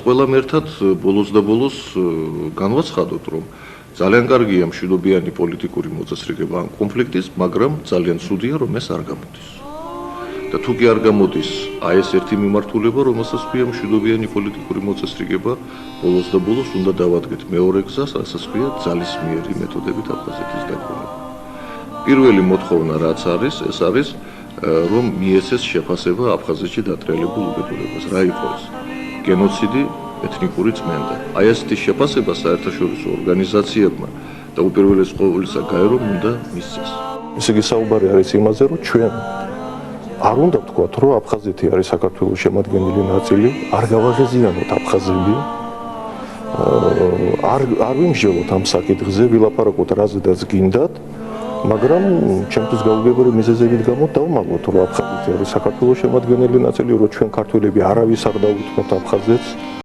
ყველამ ერთად ბოლოს და ბოლოს განვაცხადოთ, რომ ძალიან კარგია მშვიდობიანი პოლიტიკური მოწესრიგება ამ კონფლიქტის, მაგრამ ძალიან ცუდია, რომ ეს არ გამოდის. და თუ კი არ გამოდის, აი ეს ერთი მიმართულება, რომელსაც ქვია მშვიდობიანი პოლიტიკური მოწესრიგება, ბოლოს და ბოლოს უნდა დავადგეთ მეორე გზას, რასაც ქვია ძალისმიერი მეთოდებით აფხაზეთის დაბრუნება. პირველი მოთხოვნა რაც არის, ეს არის რომ მიეცეს შეფასება აფხაზეთში დატრიალებულ უბედურებას. რა იყო ეს? გენოციდი, ეთნიკური წმენდა. აი ასეთი შეფასება საერთაშორისო ორგანიზაციებმა და უპირველეს ყოვლისა გაერომ უნდა მისცეს. ესე იგი საუბარი არის იმაზე, რომ ჩვენ არ უნდა ვთქვათ, რომ აფხაზეთი არის საქართველოს შემადგენელი ნაწილი, არ გავაღეზიანოთ აფხაზები, არ ვიმსჯელოთ ამ საკითხზე, ვილაპარაკოთ რაზედაც გინდათ, მაგრამ ჩემთვის გაუგებარი მიზეზებით გამო დავუმალოთ, რომ აფხაზეთი არის საქართველოს შემადგენელი ნაწილი, რომ ჩვენ ქართველები არავის არ დაუთმოთ აფხაზეთს.